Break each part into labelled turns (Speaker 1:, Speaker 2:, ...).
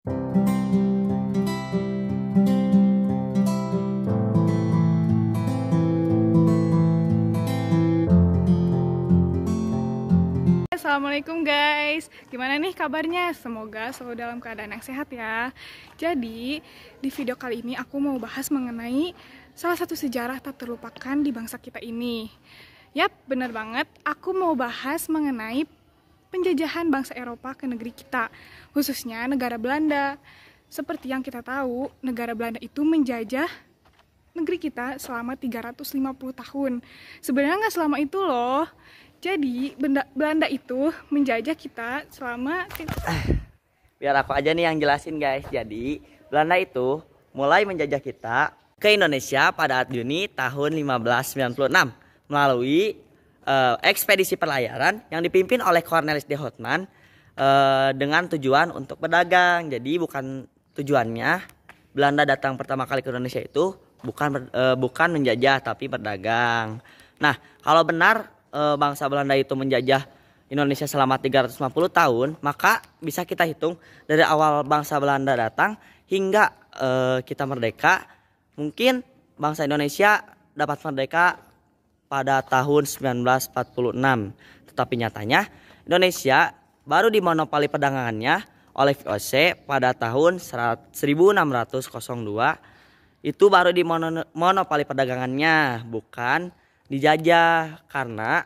Speaker 1: Assalamualaikum guys, gimana nih kabarnya? Semoga selalu dalam keadaan yang sehat ya. Jadi di video kali ini aku mau bahas mengenai salah satu sejarah tak terlupakan di bangsa kita ini. Yap, bener banget, aku mau bahas mengenai penjajahan bangsa Eropa ke negeri kita, khususnya negara Belanda. Seperti yang kita tahu, negara Belanda itu menjajah negeri kita selama 350 tahun. Sebenarnya nggak selama itu loh. Jadi Belanda itu menjajah kita selama...
Speaker 2: Biar aku aja nih yang jelasin guys. Jadi Belanda itu mulai menjajah kita ke Indonesia pada Juni tahun 1596 melalui ekspedisi pelayaran yang dipimpin oleh Cornelis de Houtman dengan tujuan untuk berdagang. Jadi bukan tujuannya Belanda datang pertama kali ke Indonesia itu bukan menjajah tapi berdagang. Nah, kalau benar bangsa Belanda itu menjajah Indonesia selama 350 tahun, maka bisa kita hitung dari awal bangsa Belanda datang hingga kita merdeka. Mungkin bangsa Indonesia dapat merdeka pada tahun 1946. Tetapi nyatanya Indonesia baru dimonopoli perdagangannya oleh VOC pada tahun 1602. Itu baru dimonopoli perdagangannya, bukan dijajah. Karena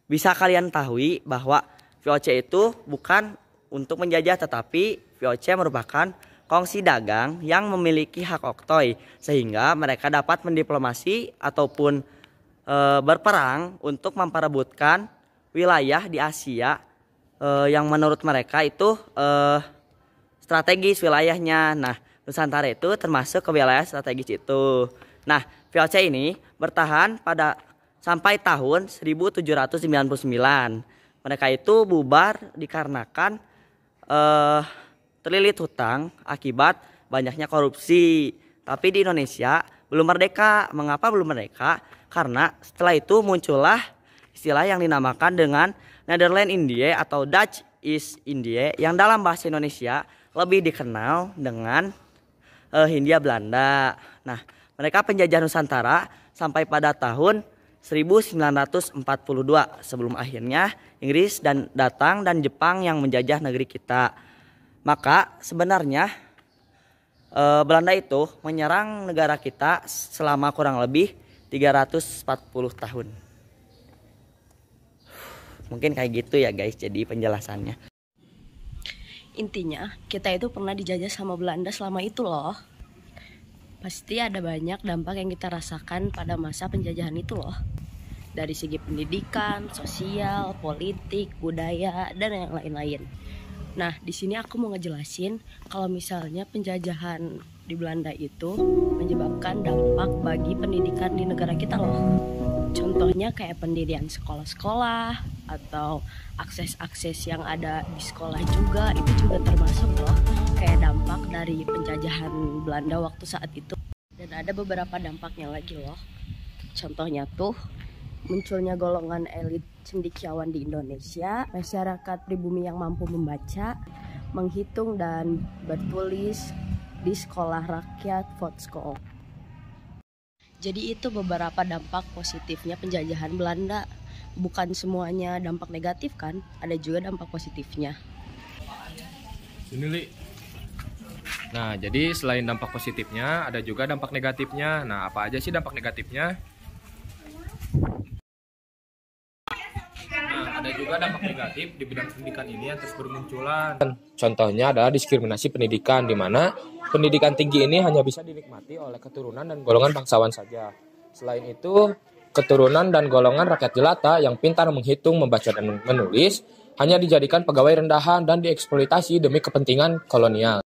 Speaker 2: bisa kalian tahu bahwa VOC itu bukan untuk menjajah, tetapi VOC merupakan kongsi dagang yang memiliki hak oktroy, sehingga mereka dapat mendiplomasi ataupun berperang untuk memperebutkan wilayah di Asia yang menurut mereka itu strategis wilayahnya. Nah, Nusantara itu termasuk ke wilayah strategis itu. Nah, VOC ini bertahan sampai tahun 1799. Mereka itu bubar dikarenakan terlilit hutang akibat banyaknya korupsi. Tapi di Indonesia belum merdeka. Mengapa belum merdeka? Karena setelah itu muncullah istilah yang dinamakan dengan Netherlands India atau Dutch East India, yang dalam bahasa Indonesia lebih dikenal dengan Hindia Belanda. Nah, mereka penjajah Nusantara sampai pada tahun 1942 sebelum akhirnya Inggris datang dan Jepang yang menjajah negeri kita. Maka sebenarnya Belanda itu menyerang negara kita selama kurang lebih 340 tahun. Mungkin kayak gitu ya guys, jadi penjelasannya.
Speaker 3: Intinya kita itu pernah dijajah sama Belanda selama itu loh. Pasti ada banyak dampak yang kita rasakan pada masa penjajahan itu loh. Dari segi pendidikan, sosial, politik, budaya, dan yang lain-lain. Nah, di sini aku mau ngejelasin kalau misalnya penjajahan di Belanda itu menyebabkan dampak bagi pendidikan di negara kita loh. Contohnya kayak pendirian sekolah-sekolah atau akses-akses yang ada di sekolah juga, itu juga termasuk loh kayak dampak dari penjajahan Belanda waktu saat itu. Dan ada beberapa dampaknya lagi loh. Contohnya tuh munculnya golongan elit cendekiawan di Indonesia, masyarakat pribumi yang mampu membaca, menghitung dan bertulis di sekolah rakyat Volkschool. Jadi itu beberapa dampak positifnya penjajahan Belanda. Bukan semuanya dampak negatif kan, ada juga dampak positifnya.
Speaker 4: Ini Li. Nah, jadi selain dampak positifnya, ada juga dampak negatifnya. Nah, apa aja sih dampak negatifnya? Nah, ada juga dampak negatif di bidang pendidikan ini yang terus bermunculan. Contohnya adalah diskriminasi pendidikan, di mana pendidikan tinggi ini hanya bisa dinikmati oleh keturunan dan golongan bangsawan saja. Selain itu, keturunan dan golongan rakyat jelata yang pintar menghitung, membaca, dan menulis hanya dijadikan pegawai rendahan dan dieksploitasi demi kepentingan kolonial.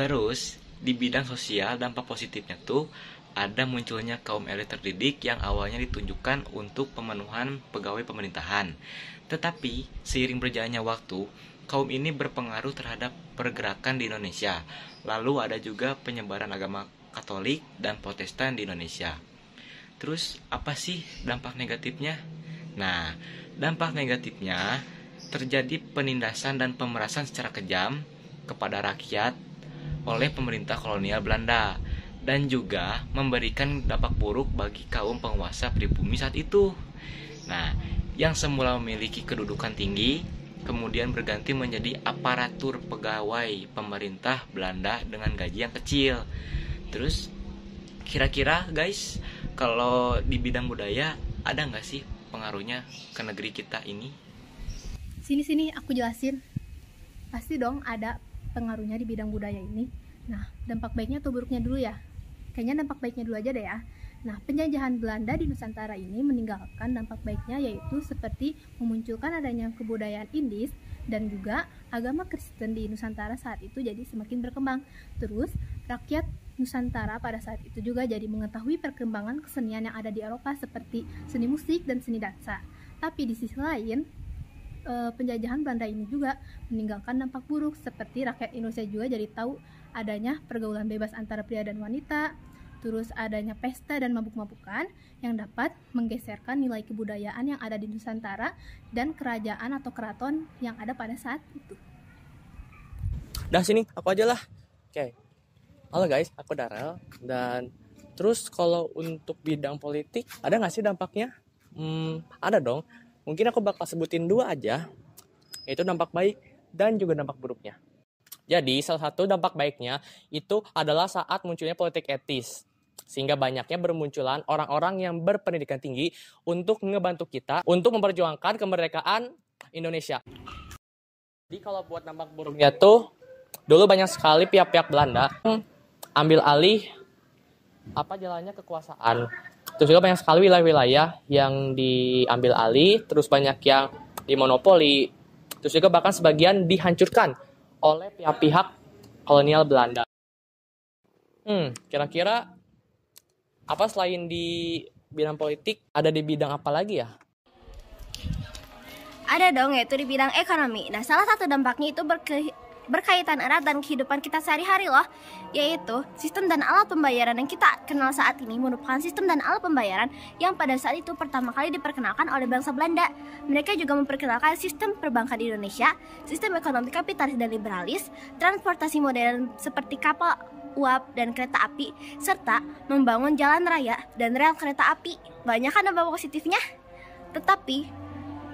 Speaker 5: Terus di bidang sosial dampak positifnya tuh ada munculnya kaum elit terdidik yang awalnya ditunjukkan untuk pemenuhan pegawai pemerintahan. Tetapi seiring berjalannya waktu, kaum ini berpengaruh terhadap pergerakan di Indonesia. Lalu ada juga penyebaran agama Katolik dan Protestan di Indonesia. Terus apa sih dampak negatifnya? Nah, dampak negatifnya terjadi penindasan dan pemerasan secara kejam kepada rakyat oleh pemerintah kolonial Belanda dan juga memberikan dampak buruk bagi kaum penguasa pribumi saat itu. Nah, yang semula memiliki kedudukan tinggi kemudian berganti menjadi aparatur pegawai pemerintah Belanda dengan gaji yang kecil. Terus kira-kira guys, kalau di bidang budaya ada nggak sih pengaruhnya ke negeri kita ini?
Speaker 6: Sini aku jelasin. Pasti dong ada pengaruhnya di bidang budaya ini. Nah, dampak baiknya atau buruknya dulu ya? Kayaknya dampak baiknya dulu aja deh ya. Nah, penjajahan Belanda di Nusantara ini meninggalkan dampak baiknya, yaitu seperti memunculkan adanya kebudayaan Indis dan juga agama Kristen di Nusantara saat itu jadi semakin berkembang. Terus, rakyat Nusantara pada saat itu juga jadi mengetahui perkembangan kesenian yang ada di Eropa seperti seni musik dan seni dansa. Tapi di sisi lain, penjajahan Belanda ini juga meninggalkan dampak buruk, seperti rakyat Indonesia juga jadi tahu adanya pergaulan bebas antara pria dan wanita, terus adanya pesta dan mabuk-mabukan yang dapat menggeserkan nilai kebudayaan yang ada di Nusantara dan kerajaan atau keraton yang ada pada saat itu.
Speaker 7: Dah sini, aku aja lah. Oke. Halo guys, aku Darel. Dan terus kalau untuk bidang politik, ada nggak sih dampaknya? Ada dong. Mungkin aku bakal sebutin 2 aja, yaitu dampak baik dan juga dampak buruknya. Jadi salah satu dampak baiknya itu adalah saat munculnya politik etis, sehingga banyaknya bermunculan orang-orang yang berpendidikan tinggi untuk ngebantu kita untuk memperjuangkan kemerdekaan Indonesia. Jadi kalau buat dampak buruknya tuh, dulu banyak sekali pihak-pihak Belanda ambil alih jalannya kekuasaan. Terus juga banyak sekali wilayah-wilayah yang diambil alih, terus banyak yang dimonopoli, terus juga bahkan sebagian dihancurkan oleh pihak-pihak kolonial Belanda. Kira-kira apa selain di bidang politik, ada di bidang apa lagi ya?
Speaker 8: Ada dong, yaitu di bidang ekonomi. Nah, salah satu dampaknya itu berkaitan erat dan kehidupan kita sehari-hari loh, yaitu sistem dan alat pembayaran yang kita kenal saat ini merupakan sistem dan alat pembayaran yang pada saat itu pertama kali diperkenalkan oleh bangsa Belanda. Mereka juga memperkenalkan sistem perbankan di Indonesia, sistem ekonomi kapitalis dan liberalis, transportasi modern seperti kapal, uap, dan kereta api, serta membangun jalan raya dan rel kereta api. Banyak kan dampak positifnya? Tetapi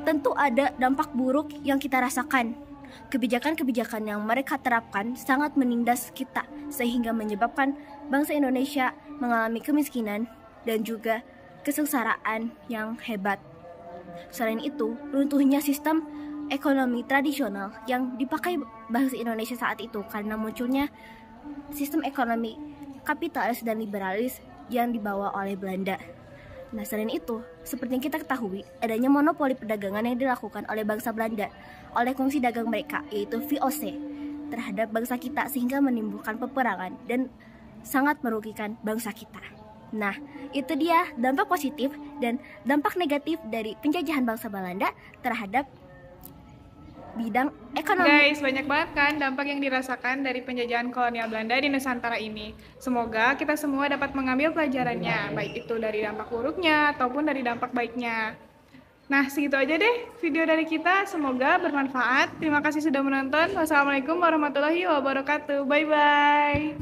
Speaker 8: tentu ada dampak buruk yang kita rasakan. Kebijakan-kebijakan yang mereka terapkan sangat menindas kita, sehingga menyebabkan bangsa Indonesia mengalami kemiskinan dan juga kesengsaraan yang hebat. Selain itu, runtuhnya sistem ekonomi tradisional yang dipakai bangsa Indonesia saat itu karena munculnya sistem ekonomi kapitalis dan liberalis yang dibawa oleh Belanda. Nah, selain itu, seperti yang kita ketahui, adanya monopoli perdagangan yang dilakukan oleh bangsa Belanda oleh kongsi dagang mereka, yaitu VOC, terhadap bangsa kita, sehingga menimbulkan peperangan dan sangat merugikan bangsa kita. Nah, itu dia dampak positif dan dampak negatif dari penjajahan bangsa Belanda terhadap bidang ekonomi.
Speaker 1: Guys, banyak banget kan dampak yang dirasakan dari penjajahan kolonial Belanda di Nusantara ini. Semoga kita semua dapat mengambil pelajarannya, baik itu dari dampak buruknya ataupun dari dampak baiknya. Nah, segitu aja deh video dari kita. Semoga bermanfaat. Terima kasih sudah menonton. Wassalamualaikum warahmatullahi wabarakatuh. Bye-bye.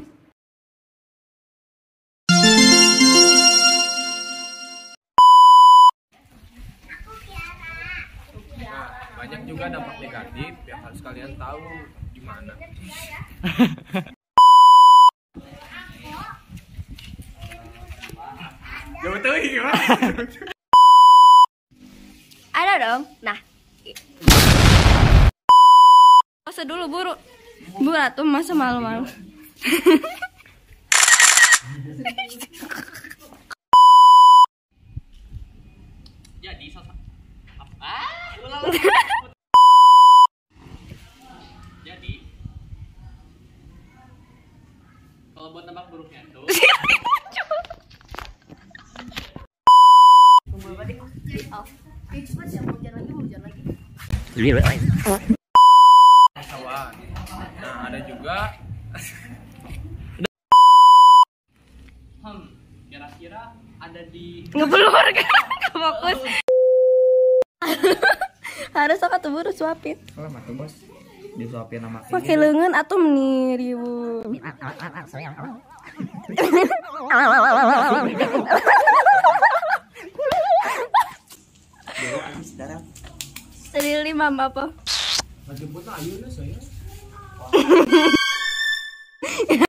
Speaker 4: Banyak juga dampak negatif yang harus kalian tahu gimana. Coba tahu gimana?
Speaker 8: Ada dong. Nah, masa dulu buru tuh masa malu-malu.
Speaker 2: Jadi
Speaker 7: buat tebak buruknya tuh.
Speaker 4: Kawan. Nah, ada juga
Speaker 7: Kira-kira ada di
Speaker 8: Ngebelur kan? Fokus. Harus aku tuh buru suapin.
Speaker 2: Oh, matu bos. Disuapin sama
Speaker 8: Pakai leungeun atuh meniru. Sedih lima apa?
Speaker 4: lagi pun ayo saya.